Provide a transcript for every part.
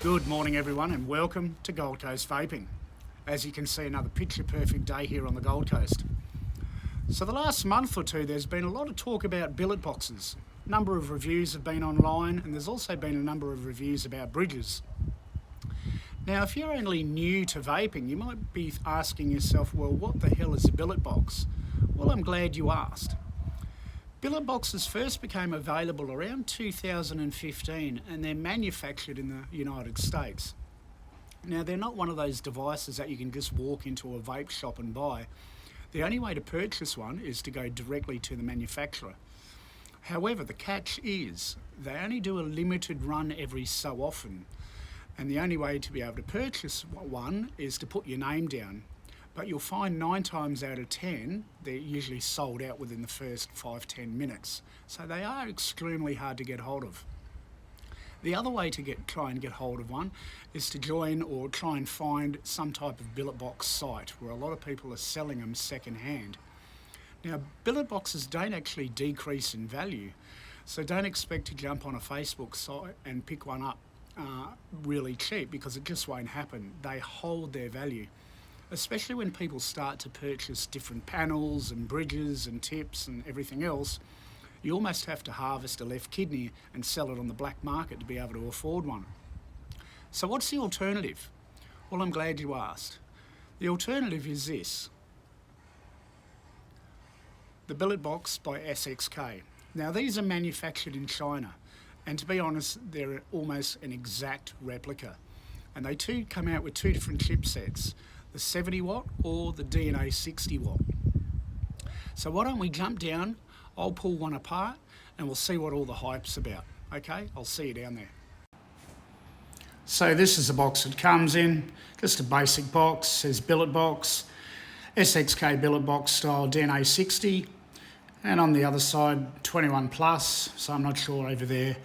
Good morning everyone and welcome to Goldcoast Vaping. As you can see, another picture perfect day here on the Gold Coast. So the last month or two there's been a lot of talk about billet boxes. A number of reviews have been online and there's also been a number of reviews about bridges. Now if you're only new to vaping you might be asking yourself, well, what the hell is a billet box? Well, I'm glad you asked. Billet boxes first became available around 2015 and they're manufactured in the United States. Now they're not one of those devices that you can just walk into a vape shop and buy. The only way to purchase one is to go directly to the manufacturer. However, the catch is they only do a limited run every so often, and the only way to be able to purchase one is to put your name down. But you'll find 9 times out of 10 they're usually sold out within the first 5-10 minutes. So they are extremely hard to get hold of. The other way to try and get hold of one is to join or try and find some type of billet box site where a lot of people are selling them second hand. Now billet boxes don't actually decrease in value, so don't expect to jump on a Facebook site and pick one up really cheap, because it just won't happen. They hold their value. Especially when people start to purchase different panels and bridges and tips and everything else, you almost have to harvest a left kidney and sell it on the black market to be able to afford one. So what's the alternative? Well, I'm glad you asked. The alternative is this: the Billet Box by SXK. Now these are manufactured in China, and to be honest, they're almost an exact replica. And they too come out with 2 different chipsets, the 70 watt or the DNA60 watt. So why don't we jump down, I'll pull one apart and we'll see what all the hype's about. Okay, I'll see you down there. So this is the box it comes in, just a basic box, says Billet Box, SXK Billet Box style DNA60, and on the other side 21 plus, so I'm not sure over there,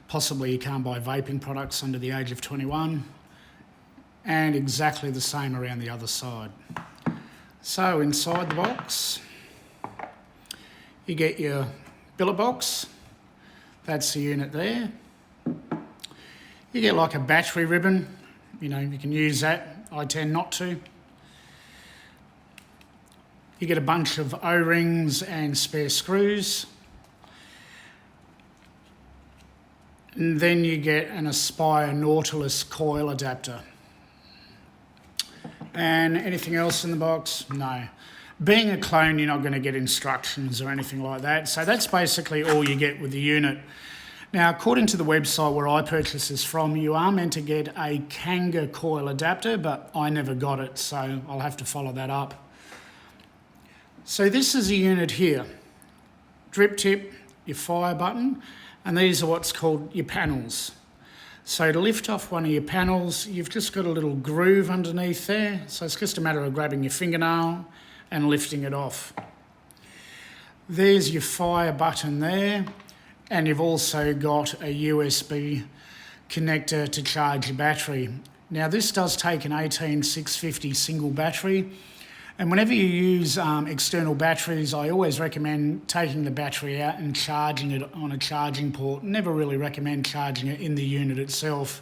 possibly you can't buy vaping products under the age of 21. And exactly the same around the other side. So inside the box, you get your billet box. That's the unit there. You get like a battery ribbon. You know, you can use that. I tend not to. You get a bunch of O-rings and spare screws. And then you get an Aspire Nautilus coil adapter. And anything else in the box? No. Being a clone, you're not going to get instructions or anything like that. So that's basically all you get with the unit. Now, according to the website where I purchased this from, you are meant to get a Kanga coil adapter, but I never got it, so I'll have to follow that up. So this is a unit here. Drip tip, your fire button, and these are what's called your panels. So to lift off one of your panels, you've just got a little groove underneath there. So it's just a matter of grabbing your fingernail and lifting it off. There's your fire button there. And you've also got a USB connector to charge your battery. Now this does take an 18650 single battery. And whenever you use external batteries, I always recommend taking the battery out and charging it on a charging port. Never really recommend charging it in the unit itself.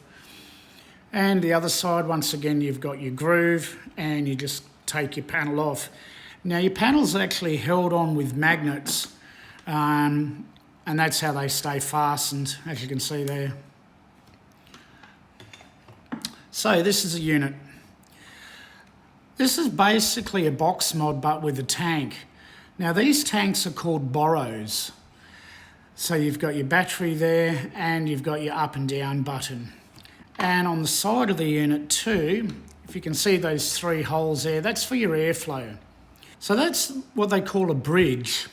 And the other side, once again, you've got your groove and you just take your panel off. Now your panel's actually held on with magnets, and that's how they stay fastened, as you can see there. So this is a unit. This is basically a box mod but with a tank. Now these tanks are called Boros. So you've got your battery there and you've got your up and down button. And on the side of the unit too, if you can see those 3 holes there, that's for your airflow. So that's what they call a bridge.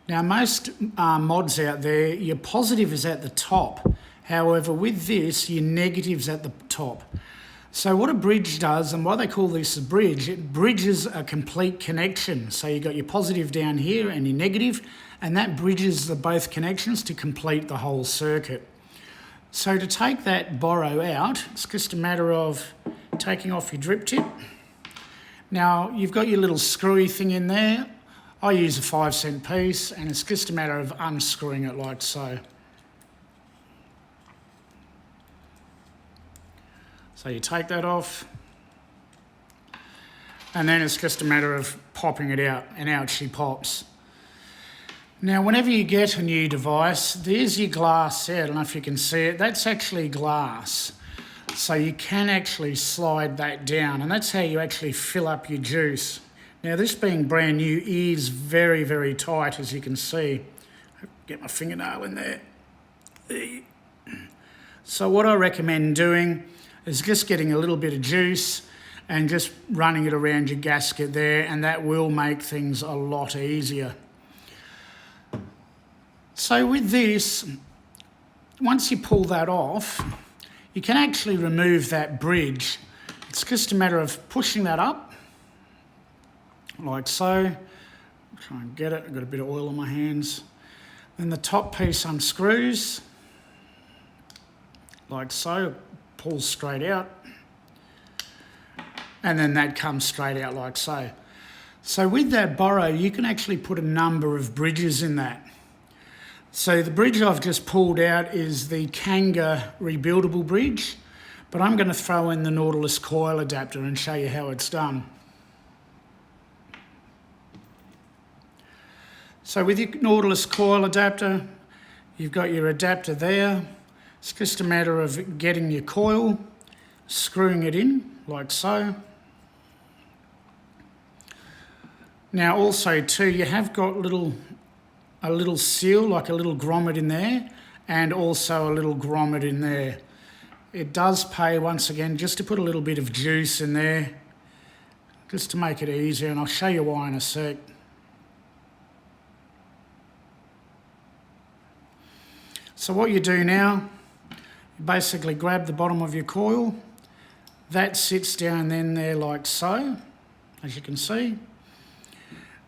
Now most mods out there, your positive is at the top. However, with this, your negative's at the top. So what a bridge does, and why they call this a bridge, it bridges a complete connection. So you've got your positive down here and your negative, and that bridges the both connections to complete the whole circuit. So to take that Boro out, it's just a matter of taking off your drip tip. Now you've got your little screwy thing in there. I use a 5-cent piece, and it's just a matter of unscrewing it like so. So you take that off, and then it's just a matter of popping it out, and out she pops. Now, whenever you get a new device, there's your glass there. I don't know if you can see it. That's actually glass. So you can actually slide that down, and that's how you actually fill up your juice. Now, this being brand new is very, very tight, as you can see. Get my fingernail in there. So what I recommend doing is just getting a little bit of juice and just running it around your gasket there, and that will make things a lot easier. So with this, once you pull that off, you can actually remove that bridge. It's just a matter of pushing that up, like so. Try and get it, I've got a bit of oil on my hands. Then the top piece unscrews, like so, pulls straight out. And then that comes straight out like so. So with that borrow, you can actually put a number of bridges in that. So the bridge I've just pulled out is the Kanga rebuildable bridge, but I'm going to throw in the Nautilus coil adapter and show you how it's done. So with your Nautilus coil adapter, you've got your adapter there. It's just a matter of getting your coil, screwing it in like so. Now also too, you have got a little seal, like a little grommet in there, and also a little grommet in there. It does pay, once again, just to put a little bit of juice in there, just to make it easier, and I'll show you why in a sec. So what you do now, you basically grab the bottom of your coil, that sits down then there like so, as you can see.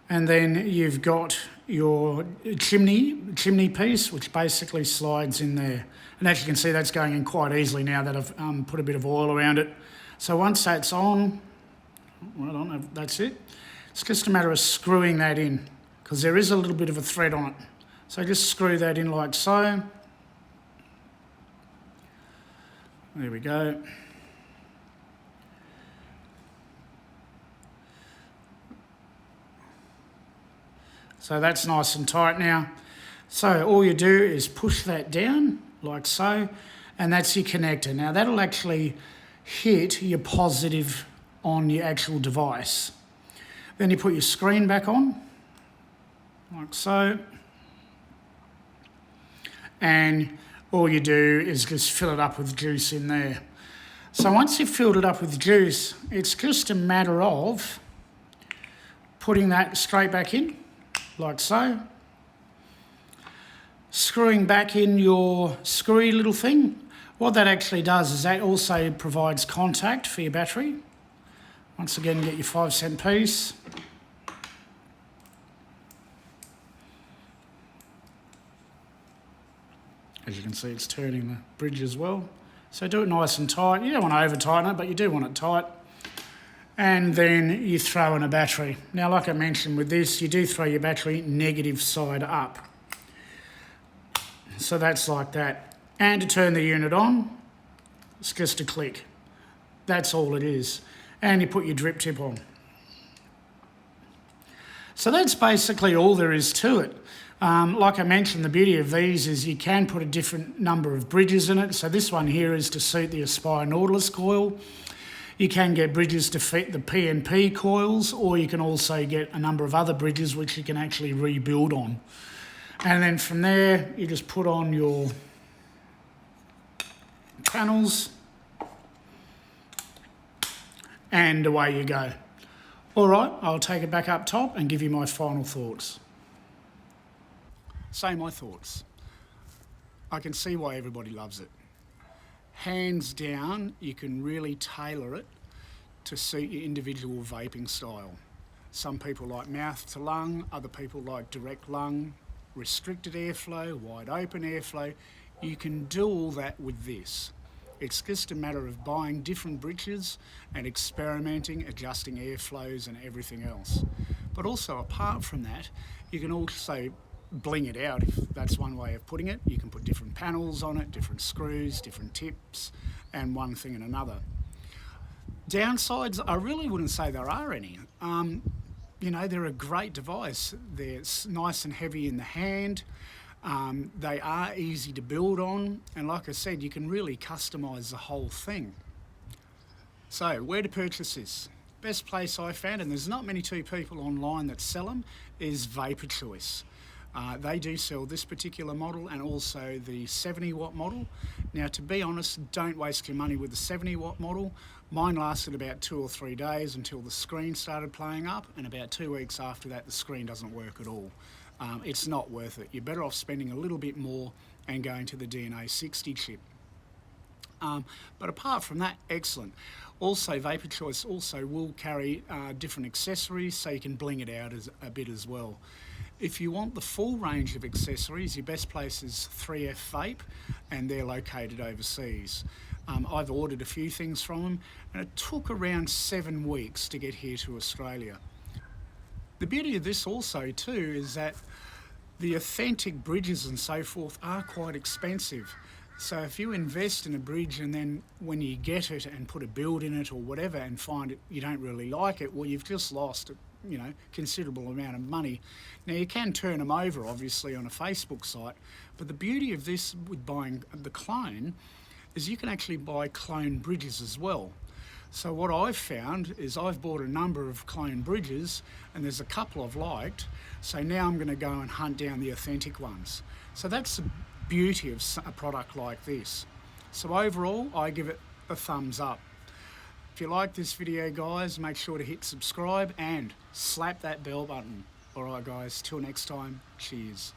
And then you've got your chimney piece, which basically slides in there. And as you can see, that's going in quite easily now that I've put a bit of oil around it. So once that's on, well, that's it. It's just a matter of screwing that in, because there is a little bit of a thread on it. So just screw that in like so. There we go. So that's nice and tight now. So all you do is push that down like so, and that's your connector. Now that'll actually hit your positive on your actual device. Then you put your screen back on, like so. And all you do is just fill it up with juice in there. So once you've filled it up with juice, it's just a matter of putting that straight back in, like so. Screwing back in your screwy little thing. What that actually does is that also provides contact for your battery. Once again, get your 5-cent piece. As you can see, it's turning the bridge as well. So do it nice and tight. You don't want to over tighten it, but you do want it tight. And then you throw in a battery. Now, like I mentioned with this, you do throw your battery negative side up. So that's like that. And to turn the unit on, it's just a click. That's all it is. And you put your drip tip on. So that's basically all there is to it. Like I mentioned, the beauty of these is you can put a different number of bridges in it. So this one here is to suit the Aspire Nautilus coil. You can get bridges to fit the PNP coils, or you can also get a number of other bridges which you can actually rebuild on. And then from there, you just put on your panels and away you go. All right, I'll take it back up top and give you my final thoughts. Say my thoughts. I can see why everybody loves it. Hands down, you can really tailor it to suit your individual vaping style. Some people like mouth to lung, other people like direct lung, restricted airflow, wide open airflow. You can do all that with this. It's just a matter of buying different bridges and experimenting, adjusting airflows and everything else. But also apart from that, you can also bling it out, if that's one way of putting it. You can put different panels on it, different screws, different tips, and one thing and another. Downsides, I really wouldn't say there are any. You know, they're a great device. They're nice and heavy in the hand. They are easy to build on, and like I said, you can really customise the whole thing. So, where to purchase this? Best place I found, and there's not many people online that sell them, is Vapor Choice. They do sell this particular model and also the 70 watt model. Now, to be honest, don't waste your money with the 70 watt model. Mine lasted about 2 or 3 days until the screen started playing up, and about 2 weeks after that the screen doesn't work at all. It's not worth it. You're better off spending a little bit more and going to the DNA60 chip. But apart from that, excellent. Also, Vapor Choice also will carry different accessories, so you can bling it out a bit as well. If you want the full range of accessories, your best place is 3F Vape, and they're located overseas. I've ordered a few things from them, and it took around 7 weeks to get here to Australia. The beauty of this also too is that the authentic bridges and so forth are quite expensive. So if you invest in a bridge and then when you get it and put a build in it or whatever and find it you don't really like it, well, you've just lost, you know, considerable amount of money. Now, you can turn them over obviously on a Facebook site, but the beauty of this with buying the clone is you can actually buy clone bridges as well. So what I've found is I've bought a number of clone bridges, and there's a couple I've liked, so now I'm going to go and hunt down the authentic ones. So that's the beauty of a product like this. So overall, I give it a thumbs up. If you like this video, guys, make sure to hit subscribe and slap that bell button. Alright guys, till next time, cheers.